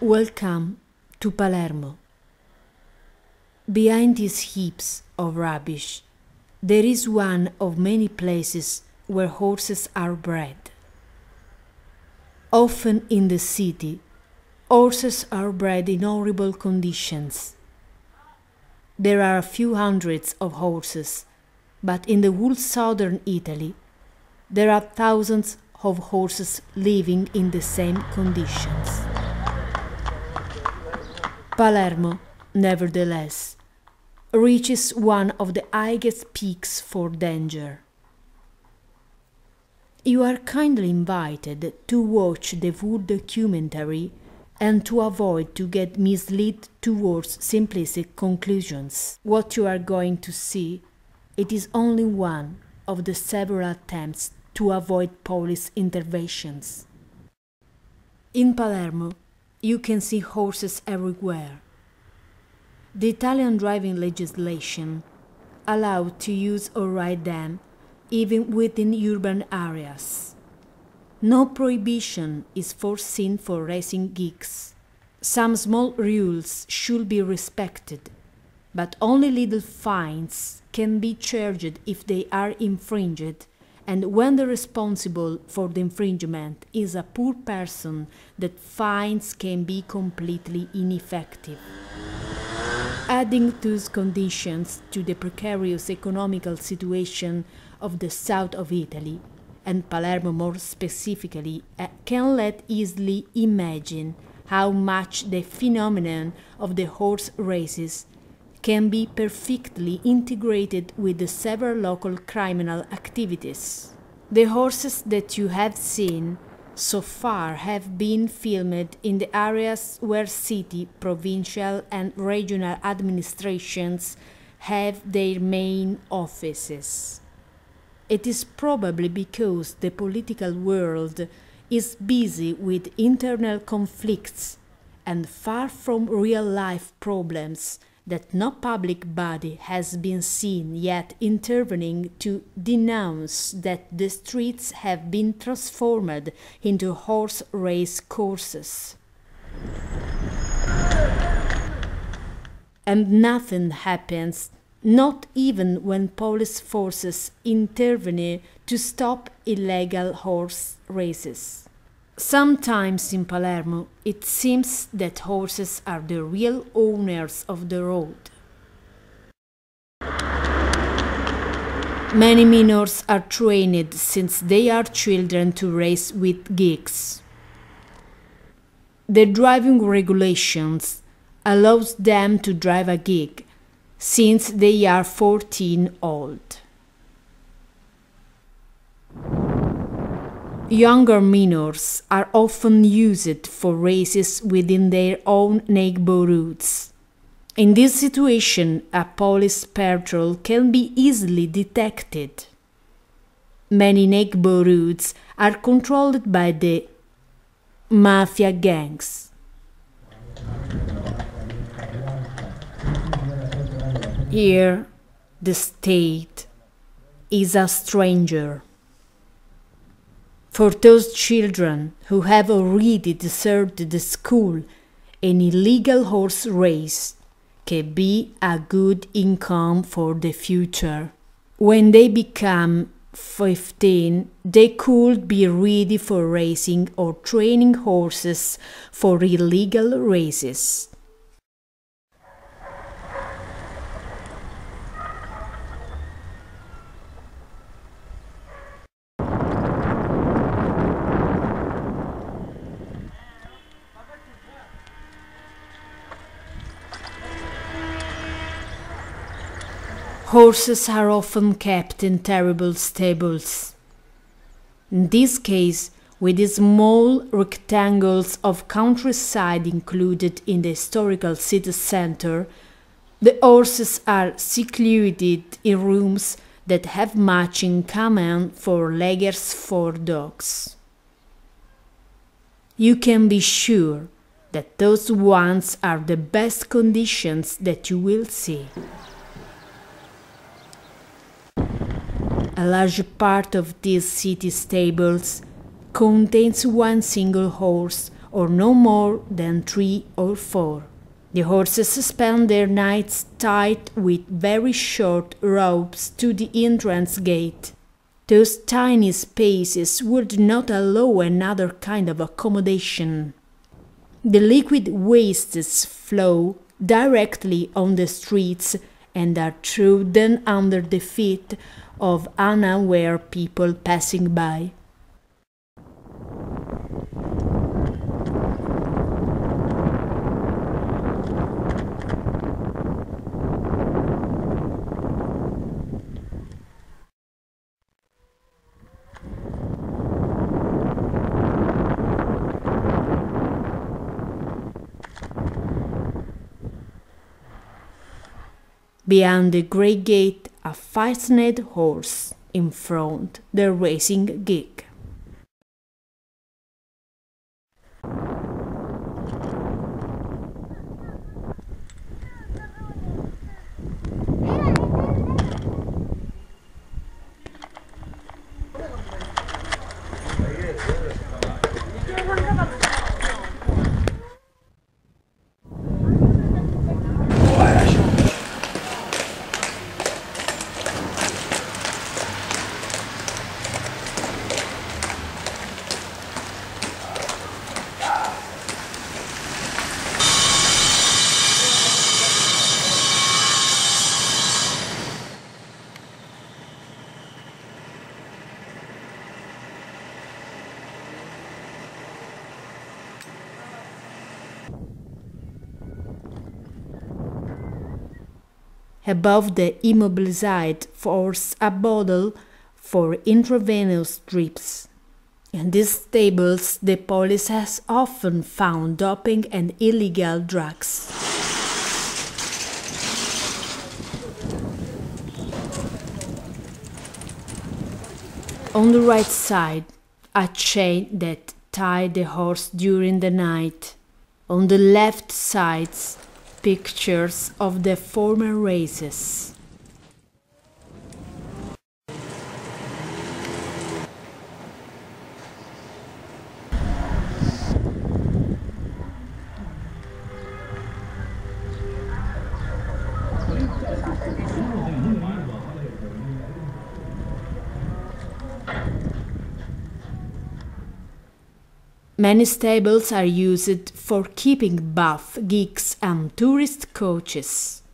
Welcome to Palermo. Behind these heaps of rubbish, there is one of many places where horses are bred. Often in the city, horses are bred in horrible conditions. There are a few hundreds of horses, but in the whole southern Italy, there are thousands of horses living in the same conditions. Palermo, nevertheless, reaches one of the highest peaks for danger. You are kindly invited to watch the full documentary and to avoid to get misled towards simplistic conclusions. What you are going to see, it is only one of the several attempts to avoid police interventions. In Palermo, you can see horses everywhere. The Italian driving legislation allows to use or ride them even within urban areas. No prohibition is foreseen for racing gigs. Some small rules should be respected, but only little fines can be charged if they are infringed, and when the responsible for the infringement is a poor person, that fines can be completely ineffective. Adding those conditions to the precarious economical situation of the south of Italy, and Palermo more specifically, can let easily imagine how much the phenomenon of the horse races can be perfectly integrated with the several local criminal activities. The horses that you have seen so far have been filmed in the areas where city, provincial and regional administrations have their main offices. It is probably because the political world is busy with internal conflicts and far from real-life problems that no public body has been seen yet intervening to denounce that the streets have been transformed into horse race courses. And nothing happens, not even when police forces intervene to stop illegal horse races. Sometimes in Palermo, it seems that horses are the real owners of the road. Many minors are trained since they are children to race with gigs. The driving regulations allows them to drive a gig since they are 14 old. Younger minors are often used for races within their own neighborhoods. In this situation, a police patrol can be easily detected. Many neighborhoods are controlled by the mafia gangs. Here, the state is a stranger. For those children who have already deserted the school, an illegal horse race can be a good income for the future. When they become 15, they could be ready for racing or training horses for illegal races. Horses are often kept in terrible stables. In this case, with the small rectangles of countryside included in the historical city center, the horses are secluded in rooms that have much in common for lagers for dogs. You can be sure that those ones are the best conditions that you will see. A large part of these city stables contains one single horse or no more than 3 or 4. The horses spend their nights tied with very short ropes to the entrance gate. Those tiny spaces would not allow another kind of accommodation. The liquid wastes flow directly on the streets and are trodden under the feet of unaware people passing by. Beyond the great gate, a fastened horse, in front, the racing gig. Above the immobilized force a bottle for intravenous drips. In these stables, the police has often found doping and illegal drugs. On the right side, a chain that tied the horse during the night. On the left sides, pictures of the former races. Many stables are used for keeping buff gigs and tourist coaches.